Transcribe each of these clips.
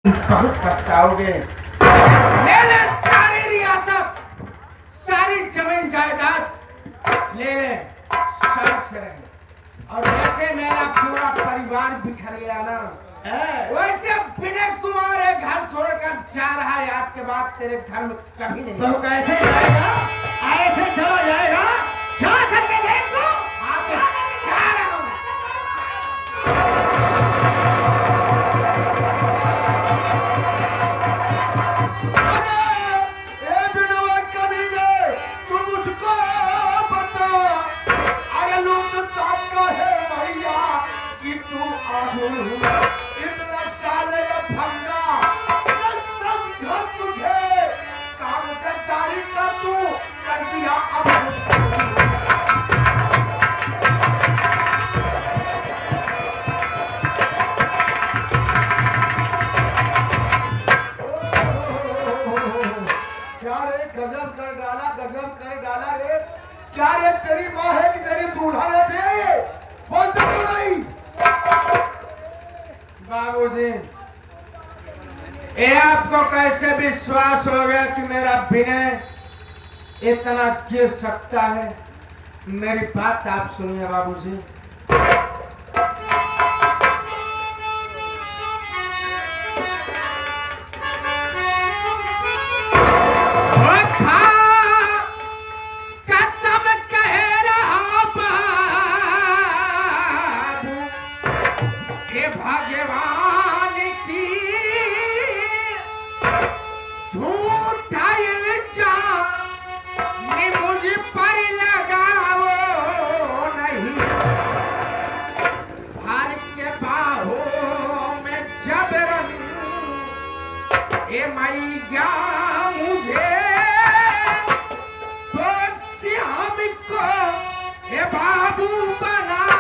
बहुत पछताओगे। ले ले सारी रियासत, सारी जमीन जायदाद ले ले, शर्म से रहे। और जैसे मेरा पूरा परिवार बिखर गया ना, वैसे बिना तुम्हारे घर छोड़कर जा रहा है। आज के बाद तेरे घर में कभी नहीं। तो कैसे जाएगा? ऐसे चला जाएगा? जा करके देख तो। जा रहा हूँ। इतना साले का भंगा समझा तुझे काम गद्दारी का तू कर दिया। अब क्या रे गजब कर डाला रे। क्या रे तेरी माँ है कि तेरी दूल्हा है बे? बोलता क्यों नहीं? बाबूजी, ये आपको कैसे विश्वास हो गया कि मेरा विनय इतना गिर सकता है? मेरी बात आप सुनिए बाबूजी। कसम कह रहा बाबू के भगवान की, झूठा इल्जाम मुझ पर लगाओ नहीं। भर के बाहों में जबरन ये मैया मुझे तो श्याम को ये बाबू बनाओ।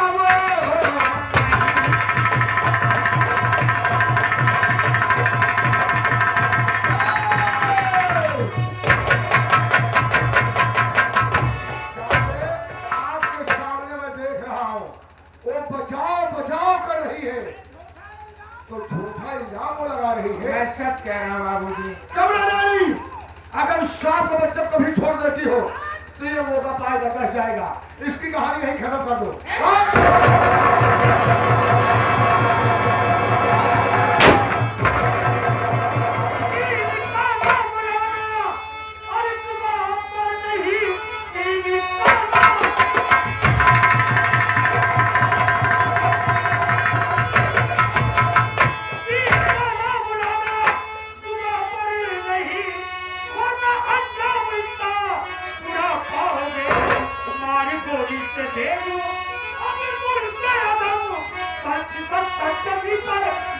बचाओ कर रही है तो झूठा इल्जाम वो लगा रही है। मैं सच कह रहा हूँ बाबूजी। कमला रानी, अगर सांप को बच्चा कभी छोड़ देती हो तो ये मौका पाएगा, बच जाएगा। इसकी कहानी यहीं खत्म कर दो।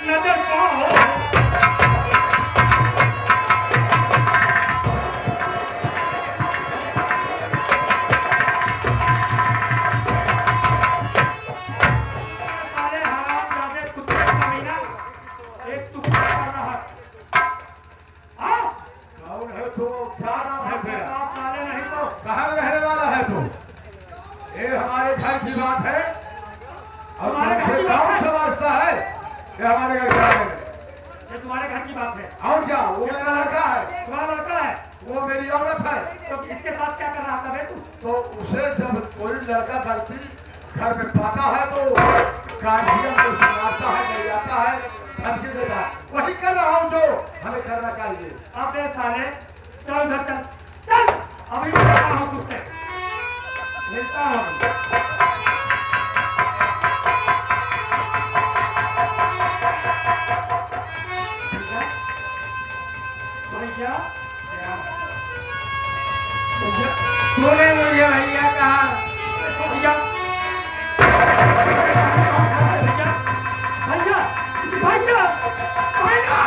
नजर पाओ। घर की बात है और तुमसे कौन समझता है कि हमारे घर क्या है? ये तुम्हारे घर की बात है। और क्या? वो मेरा लड़का है। तुम्हारा लड़का है? वो मेरी औरत है। तो इसके साथ क्या कर रहा था बे तू? तो उसे जब कोई लड़का गलती घर में पाता है तो गार्जियन को सुनाता है, ले जाता है, धमकी देता है। वही कर रहा हूँ जो हमें करना चाहिए। अबे साले, चल घर चल, चल। अभी मिलता हूँ तुझसे, मिलता हूँ। तूने मुझे भैया कहा? भैया भैया भैया भैया।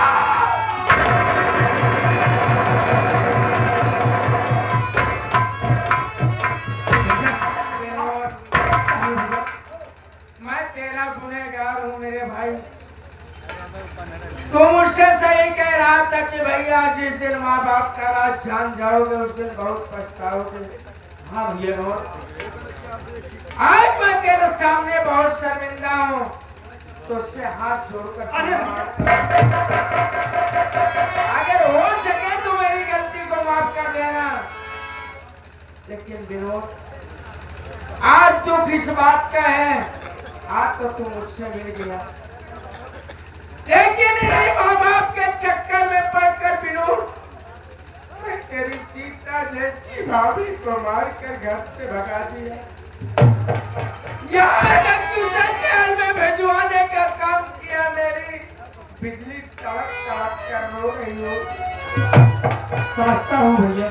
मैं तेरा गुनहगार हूँ मेरे भाई। तुम मुझसे सही कह रहा था कि भैया जिस दिन माँ बाप का राज जान जाओगे उस दिन बहुत पछताओगे। हाँ भैया आज मैं तेरे सामने बहुत शर्मिंदा हूँ, तो उससे हाथ जोड़कर विनोद, आज दुख इस बात का है, आज तो तू मुझसे मिल गया, लेकिन नहीं माँ बाप के चक्कर में पड़कर विनोद मैं तेरी सीता जैसी भाभी को मारकर घर से भगा दिया। यहाँ तक तुझे जेल में भिजवाने का काम किया, मेरी बिजली तड़क तड़क कर रो रही हो। समझता हूँ भैया।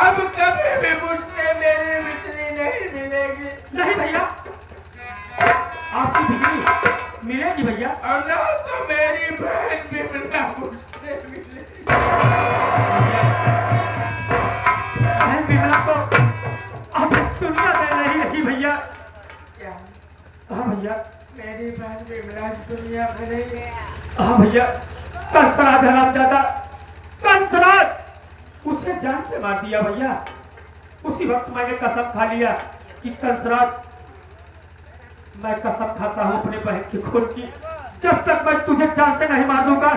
अब कभी भी मुझसे मेरी बिजली नहीं मिलेगी। नहीं भैया, आपकी बिजली मिलेगी भैया। और ना तो मेरी बहन बिमला मुझसे मिलेगी। बहन बिमला तो अब इस दुनिया में नहीं रही भैया। क्या? हाँ भैया, मेरी बहन बिमला इस दुनिया में नहीं है। हाँ भैया, कंसराज हरामजादा, कंसराज उसे जान से मार दिया भैया। उसी वक्त मैंने कसम खा लिया कि कंसराज, मैं कसम खाता हूँ अपने बहन की खून की, जब तक मैं तुझे जान से नहीं मार दूंगा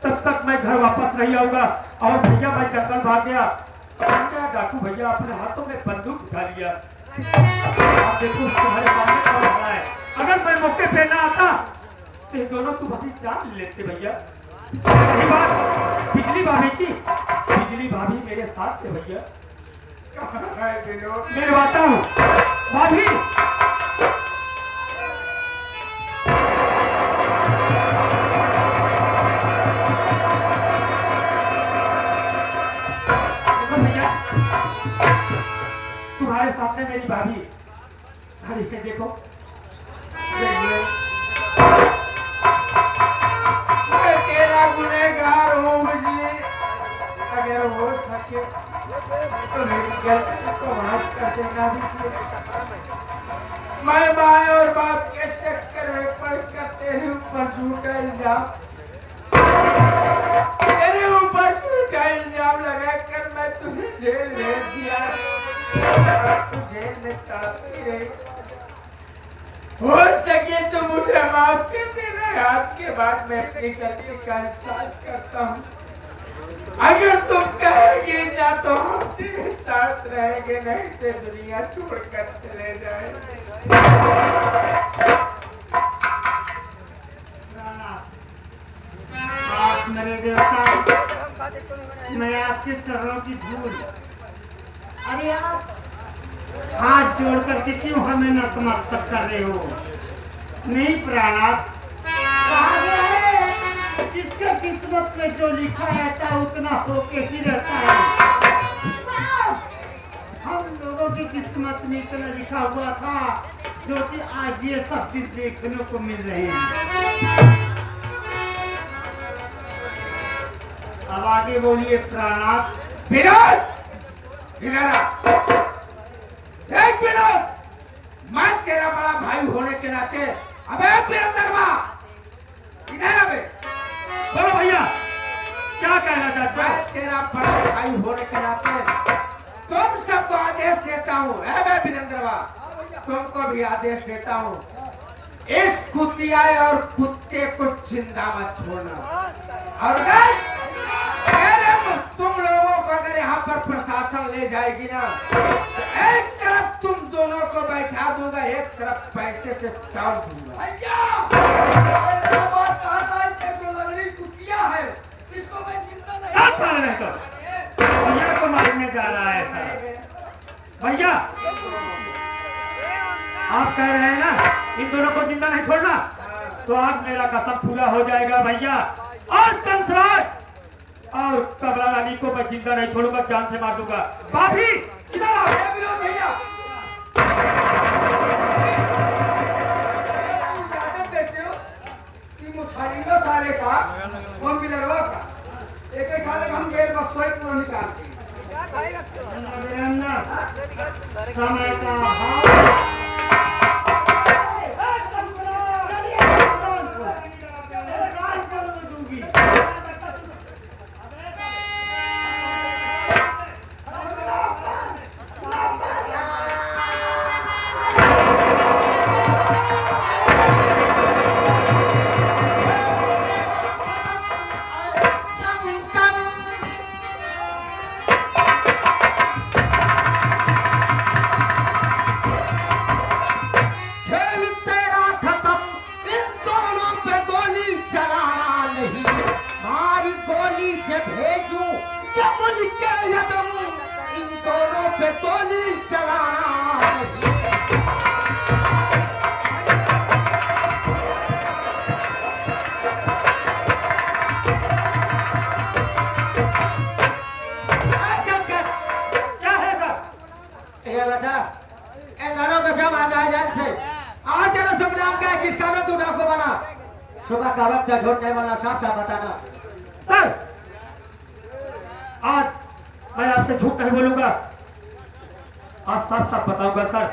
तब तक मैं घर वापस नहीं आऊंगा। और भैया मैं जंगल भाग गया, डाकू भैया अपने हाथों में बंदूक उठा लिया। आप देखो तुम्हारे सामने कौन खड़ा है। अगर मैं मौके पे ना आता तो ये दोनों तुम्हारी जान लेते भैया। रही बात बिजली भाभी की, बिजली भाभी मेरे साथ थे भैया। कहाँ है विनोद? मैं बताता हूँ भाभी। देखो भैया, तुम्हारे सामने मेरी भाभी खड़ी है, देखो। मैं तेरा गुनहगार हूँ बिजली, अगर हो सके तो मेरी गलती को माफ कर देना बिजली। मैं माँ और बाप के चक्कर में पड़कर तेरे ऊपर झूठा इल्जाम लगाकर मैं तुझे जेल भेज दिया। तू जेल में तड़पती रही। हो सके तो मुझे माफ कर देना। आज के बाद मैं अपनी गलती का एहसास करता हूँ। अगर तुम कहेगी ना तो हम तेरे साथ रहेंगे, नहीं तो दुनिया छोड़कर चले जाए। आप मेरे देवता, मैं आपके चरणों की धूल। अरे आप हाथ जोड़ करके क्यों हमें नतमस्तक कर रहे हो? नहीं प्राणात, कहा गया है जिसके किस्मत में जो लिखा रहता है उतना होके ही रहता है। हम लोगों की किस्मत में इतना लिखा हुआ था जो कि आज ये सब चीज देखने को मिल रही है। अब आगे बोलिए प्राणात। विनोद, देख विनोद, मैं तेरा बड़ा भाई होने के नाते, अबे वीरेंद्रमा, इधर अबे। बोलो भैया, क्या कहना चाहते हो? मैं तेरा बड़ा भाई होने के नाते तुम सबको आदेश देता हूँ। अबे वीरेंद्रमा, तुमको भी आदेश देता हूँ, इस कुतिया और कुत्ते को जिंदा मत छोड़ना। और अगर तुम लोगों को अगर यहाँ पर प्रशासन ले जाएगी ना, तो एक तरफ तुम दोनों को बैठा दूंगा, एक तरफ पैसे से टाल दूंगा। कुतिया है, इसको मैं जिंदा नहीं भैया को मारने जा रहा है सर। भैया आप कह रहे हैं ना इन दोनों को जिंदा नहीं छोड़ना, तो आज मेरा कसम पूरा हो जाएगा भैया। और कंसराज और कमला रानी को मैं जिंदा नहीं छोड़ूंगा, जान से मार दूंगा। भाभी इधर आओ। भैया मुछारीगा साले का कौन भी लड़वा का एक एक साले का हम जेल में सोई पूरा निकालते समय का अभाव से भेजूं क्या मुल्क के यदम इन दोनों पे गोली चलाना नहीं। शंकर, क्या है सर? ये बता इन दोनों को क्यों मारना है जान से? आज तेरा शुभ नाम क्या है? किस कारण तू डाकू बना? सुबह का वक्त है, झूठ नहीं बोलना, साफ साफ बताना। सर, आज मैं आपसे झूठ नहीं बोलूंगा, आज साफ साफ बताऊंगा सर।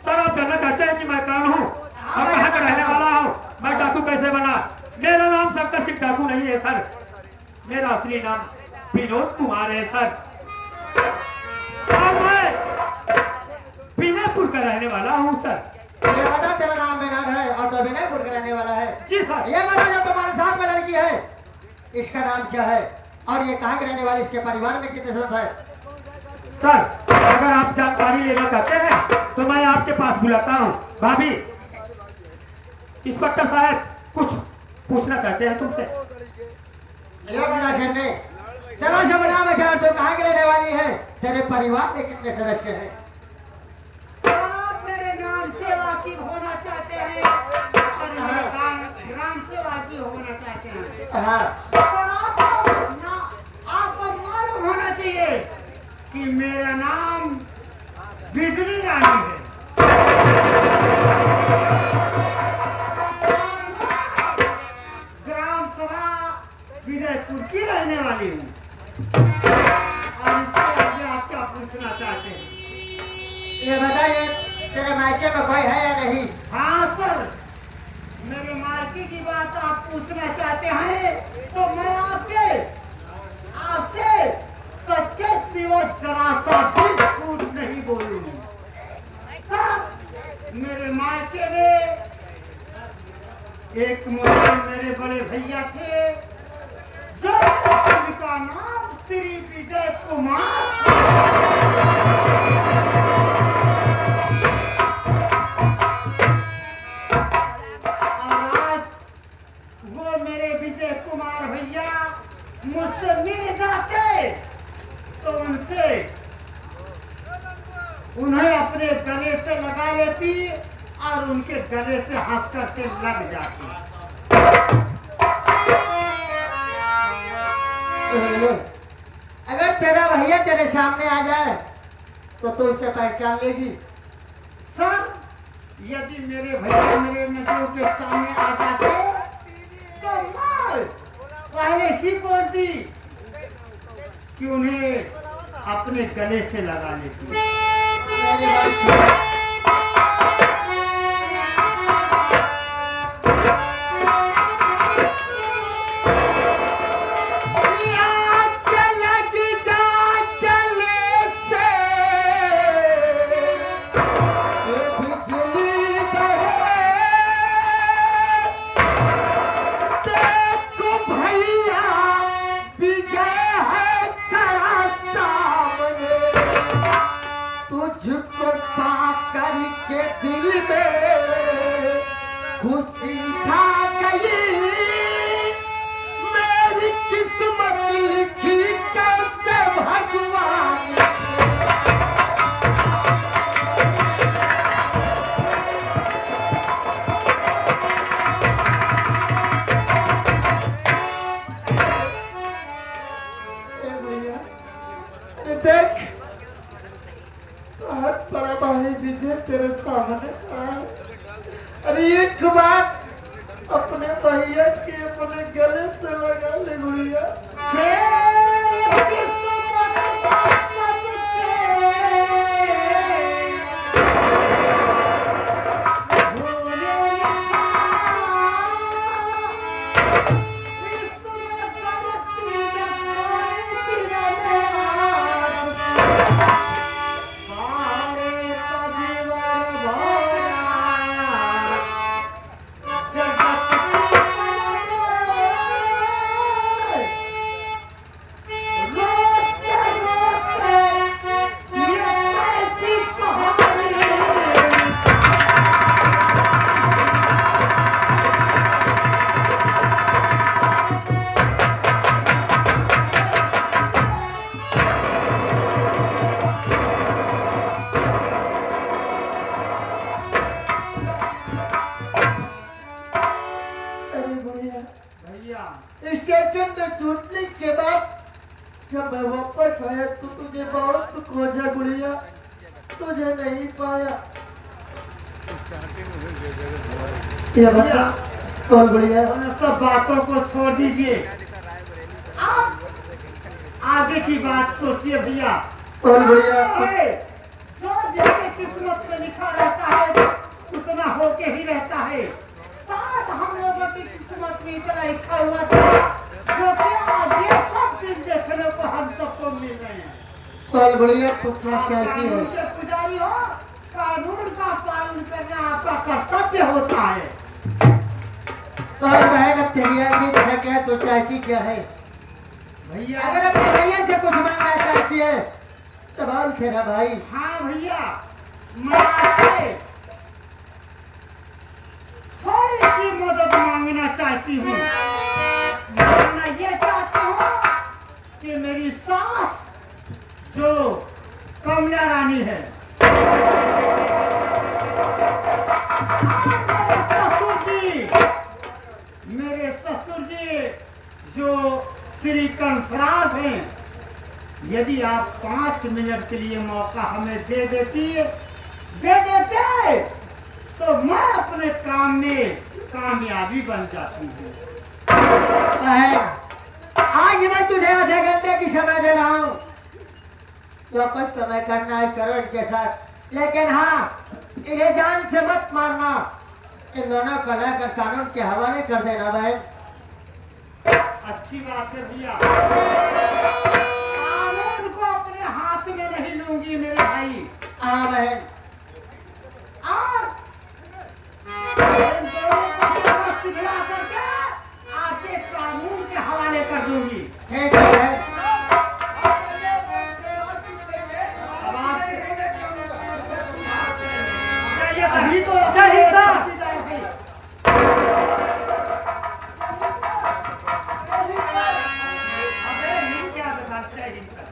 सर, आप जानना चाहते हैं कि मैं कौन हूँ और कहाँ का रहने वाला हूँ? मैं डाकू कैसे बना? मेरा नाम शंकर सिंह डाकू नहीं है सर, मेरा असली नाम विनोद कुमार है सर, और मैं विनयपुर का रहने वाला हूँ सर। ये बता तेरा नाम विनोद है और तो विनयपुर का रहने वाला है। जी सर। ये बता जो तुम्हारे साथ में लड़की है इसका नाम क्या है और ये कहाँ के रहने वाले, इसके परिवार में कितने सदस्य है? सर, अगर आप जानकारी लेना चाहते हैं तो मैं आपके पास बुलाता हूँ। भाभी, इंस्पेक्टर साहब कुछ पूछना चाहते हैं तुमसे। ये बता शेरने, तेरा शुभ नाम है क्या, तो कहाँ के रहने वाली है, तेरे परिवार में कितने सदस्य हैं? आप मेरे नाम से वाकिफ होना चाहते हैं और मेरे ग्राम से वाकिफ होना चाहते हैं। हाँ, आपको मालूम होना चाहिए कि मेरा नाम बिजली रानी है। ग्राम सभा विजयपुर की रहने वाली हूँ और इससे आगे आप क्या पूछना चाहते हैं? ये बताइए तेरे मायके में कोई है या नहीं? हाँ सर, मेरे मायके की बात आप पूछना चाहते हैं तो मैं आपसे सच के सिवा जरा सा भी झूठ नहीं बोलूंगी। सर, मेरे मायके में एक मेरे बड़े भैया थे जो जिनका नाम श्री विजय कुमार। विजय कुमार भैया मुझसे मिल जाते तो उन्हें अपने गले से लगा लेती और उनके गले से हंस करके लग जाती। अगर तेरा भैया तेरे सामने आ जाए तो तू इसे पहचान लेगी? सर, यदि मेरे भैया मेरे नजरों के सामने आ जाते तो मैं पहले ही बोलती कि उन्हें अपने गले से लगा लेती। मेरी बात सुन। तुझको पाकर के दिल में खुशी छा गई, मेरी किस्मत लिखी कैसे भगवान ने। देख, हर बड़ा भाई विजय तेरे सामने खड़ा है। अरे एक बात अपने भैया के अपने गले से लगा ले गुड़िया। स्टेशन में छूटने के बाद जब मैं वापस आया तो तुझे बहुत खोजा गुड़िया, तुझे नहीं पाया। ये बता कौन गुड़िया? उन सब बातों को छोड़ दीजिए, आप आगे की बात सोचिए भैया। कौन गुड़िया? जो जैसे किस्मत में लिखा रहता है उतना होके ही रहता है। शायद हम लोगों की किस्मत में इतना लिखा हुआ था जो कि आज ये सब दिन देखने को हम सबको मिल रहे हैं। कौन गुड़िया? तू क्या आप चाहती कानून है? के पुजारी हो, कानून का पालन करना आपका कर्तव्य होता है। कौन बहन, अब तेरी आदमी क्या क्या तू चाहती क्या है? भैया अगर अपने भैया से कुछ मांगना चाहती है तो बोल तेरा भाई। हाँ भैया, मैं आपसे थोड़ी सी मदद मांगना चाहती हूँ। मांगना ये चाहती हूँ कि मेरी सास जो कमला रानी है मेरे ससुर जी जो श्री कंसराज हैं, यदि आप 5 मिनट के लिए मौका हमें दे देते तो मैं अपने काम में कामयाबी बन जाती हूँ। बहन, आज मैं तुझे आधे घंटे की समय दे रहा हूँ। जो कुछ तुम्हें करना है करो इनके साथ, लेकिन हाँ इन्हें जान से मत मारना। इन दोनों को लेकर कानून के हवाले कर देना बहन। अच्छी बात है भैया, कानून को अपने हाथ में नहीं लूंगी मेरे भाई। हाँ बहन। और इन दोनों को सबक सिखला करके आपके कानून के हवाले कर दूंगी। ठीक है बहन। अब आप जय हिंद अभी तो सर, जय हिंद सर। चौकीदार थे। अबे हिंद क्या बता, जय हिंद सर।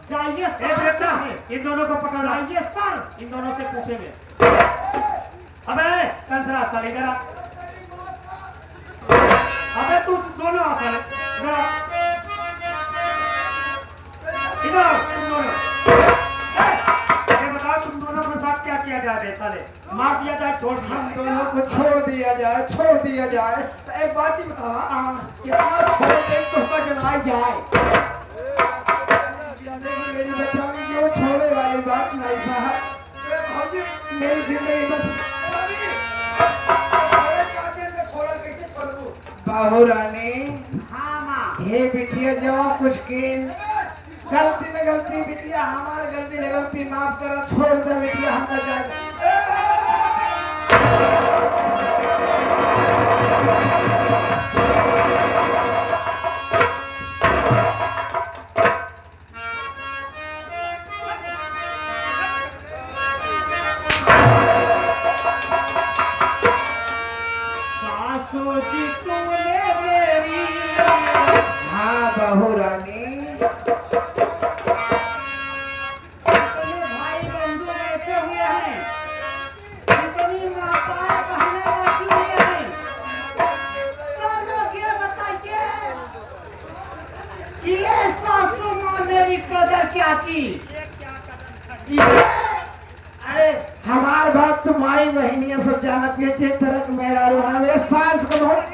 जाइए ए सर, बेटा, इन दोनों को पकड़ना। जाइए सर। इन दोनों से पूछेंगे। अबे कंसरा साले इधर आ। अबे तू दोनों आ साले इधर आ। इधर आओ, तुम दोनों। ये बताओ तुम दोनों के साथ क्या किया जाए साले? मार दिया जाए, छोड़ दिया? हम दोनों को छोड़ दिया जाए, छोड़ दिया जाए। तो एक बात ही बतावा, कितना छोड़ दे तो जनाई जाए। मेरी बचाने की वो छोड़ने वाली बात नहीं साहब। मेरी जिंदगी बस बाबू रानी। हाँ माँ। हे बिटिया जो कुछ की गलती में गलती बिटिया, हमारी गलती में गलती माफ करो, छोड़ दे बिटिया, हम न जाए। सासू जी तूने मेरी हाँ बहू रानी। इतने भाई बंधु बैठे हुए हैं, इतनी माताएं बहनें बैठी हुई हैं, सब लोग ये बताइए कि ये सासू माँ मेरी कदर क्या की? अरे हमार बात तो माई बहनिया सब जानत के चे तरक मेरा रो हमें सास को बहुत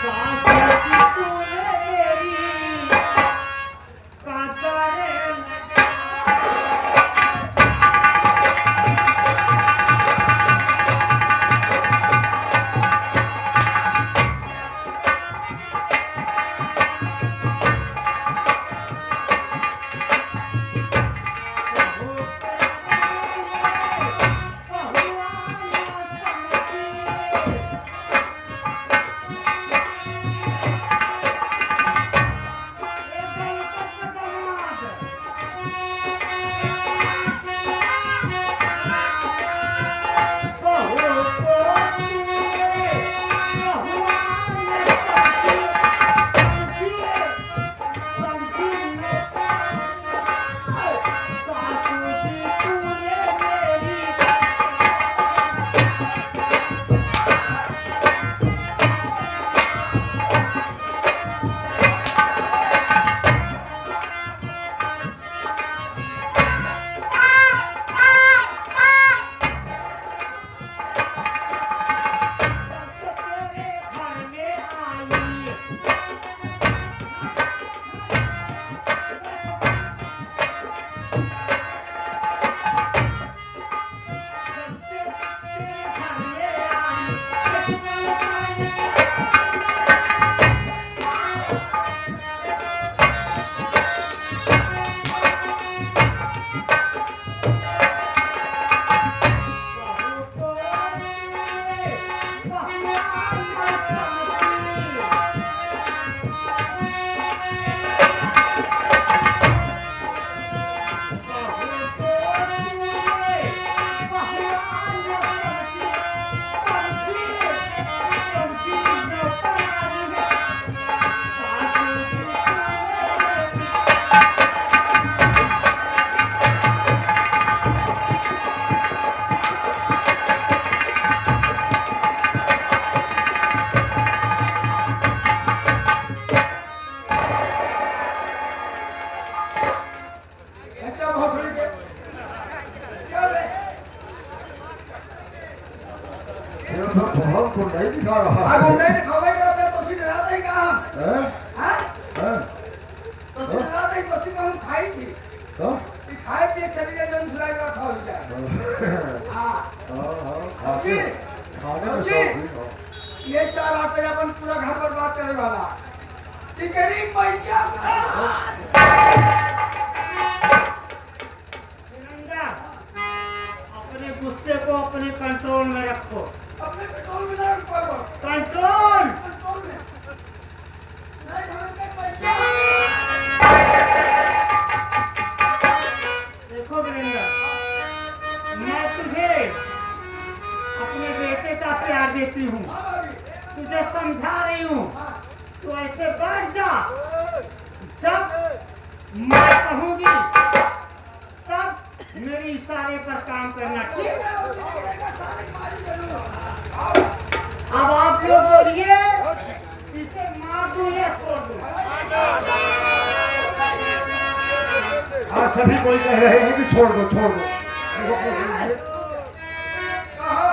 सासू जी तूने मेरी कदर शरीर एकदम सुराई रखा हो जाए। हाँ जी, जी, ये 4 आटे अपन पूरा घर बर्बाद करने वाला कि गरीब भैया अपने गुस्से को अपने कंट्रोल में रखो। अपने पेट्रोल में ना रखो, कंट्रोल। पेट्रोल में नहीं समझते भैया। देखो वीरेंद्र, मैं तुझे अपने बेटे का प्यार देती हूँ, तुझे समझा रही हूँ, तू ऐसे बढ़ जा। जब मैं कहूँगी तब मेरे इशारे पर काम करना, ठीक है? अब आप लोग बोलिए, इसे मार दूं या छोड़ दूं? हाँ, सभी कोई कह रहे हैं कि छोड़ दो, छोड़ दो। कहो,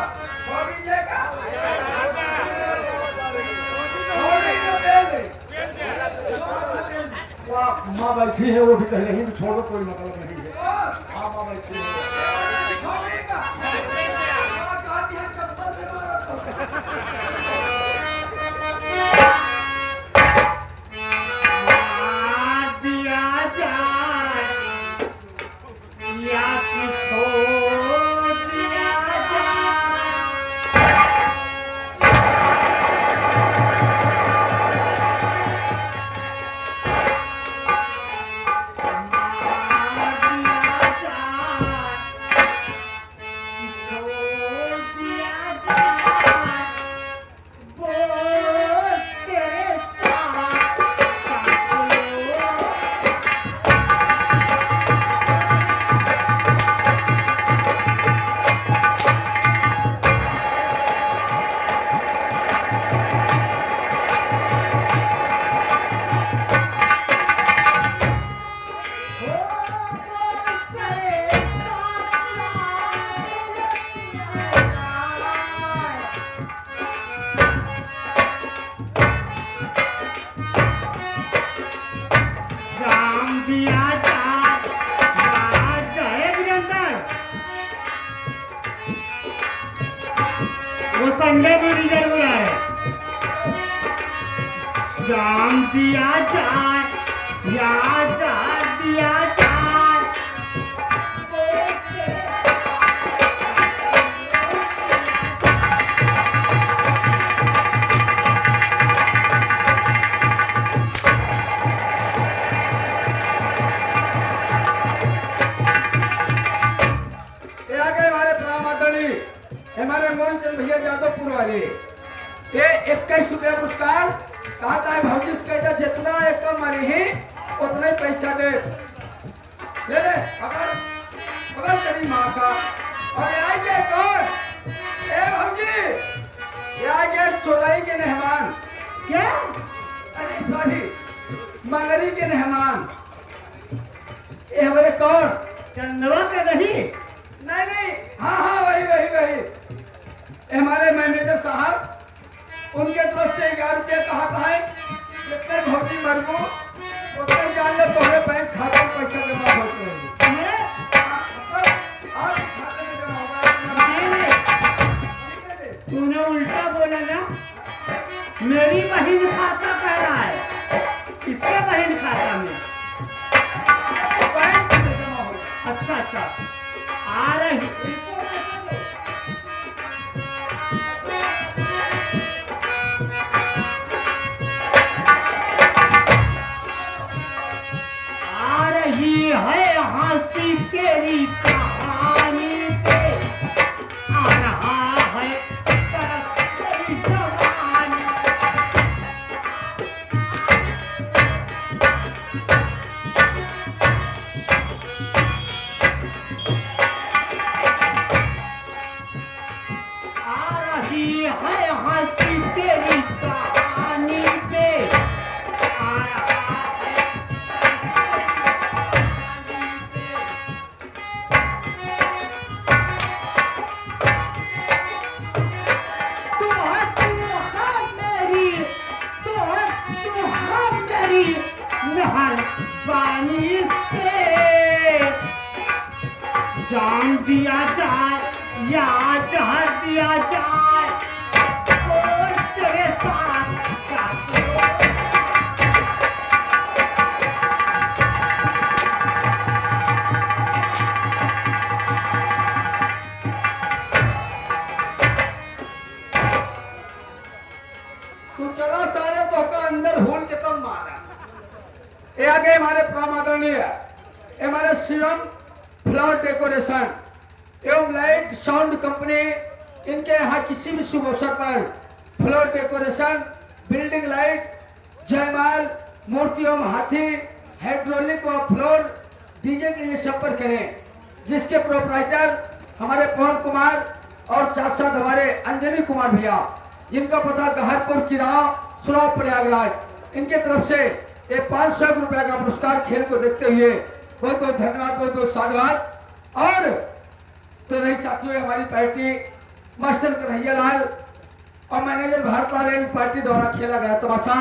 छोड़ दीजिएगा। छोड़ दीजिए, बेल दे। माँ बैठी है, वो भी कह रही है कि छोड़ दो, कोई मतलब नहीं है। हाँ, माँ बैठी है। छोड़ेगा। कहा दिया चप्पल से मारो। मार दिया जाए या कि छोड़ दिया जाए। मार दिया जाए कि छोड़ दिया जाए। बोल तेरे साथ काटो। राम दिया जाए वीरेंद्र। वो संजय भी रीडर बोला है। राम दिया जाए या दिया जाए। ये आ गए हमारे प्रामादड़ी, हमारे मोहनचंद भैया जादवपुर वाले। ये 21 रुपया पुरस्कार कहा था भाजी कहता जितना एक कम मारी ही उतना ही पैसा दे। ले ले पकड़ पकड़ तेरी माँ का। और ये आ गया कौन? ए भाजी, ये आ गया चौलाई के मेहमान। क्या? अरे सॉरी, मंगरी के मेहमान। ये हमारे कौन? चंदवा का नहीं? नहीं नहीं, हाँ हाँ वही वही वही। ये हमारे मैनेजर साहब, उनके तरफ से 11 रुपया कहा था है। जितने भौजी मरबो उतने जान ले तुम्हारे बैंक खाते में पैसा जमा होते रहेंगे। मेरे? आज खाते में जमा होगा। नहीं, तूने उल्टा बोला ना। मेरी बहन खाता कह रहा है, किसके बहन खाता में? बैंक में जमा होगा। अच्छा अच्छा, आ रही। आ रही है हंसी तेरी कहानी पे, आ रहा है तरस तेरी जवानी। दिया जाए या जहर दिया जाए, और तेरे साथ क्या करूं? तू चला सारे तो का अंदर होल के तब मारा। ये आगे हमारे परम आदरणीय हमारे शिवम फ्लावर डेकोरेशन एवं लाइट साउंड कंपनी, इनके यहाँ किसी भी शुभ अवसर पर फ्लोर डेकोरेशन, बिल्डिंग लाइट, जयमाल, मूर्ति एवं हाथी, हाइड्रोलिक व फ्लोर डीजे के लिए संपर्क करें, जिसके प्रोपराइटर हमारे पवन कुमार और साथ साथ हमारे अंजनी कुमार भैया, जिनका पता गहरपुर किराव सुराव प्रयागराज। इनके तरफ से ये 500 रुपए का पुरस्कार खेल को देखते हुए बहुत बहुत धन्यवाद, बहुत बहुत साधुवाद। और तो नहीं साथियों, हमारी पार्टी मास्टर कन्हैया लाल और मैनेजर भारत लाल पार्टी द्वारा खेला गया तमाशा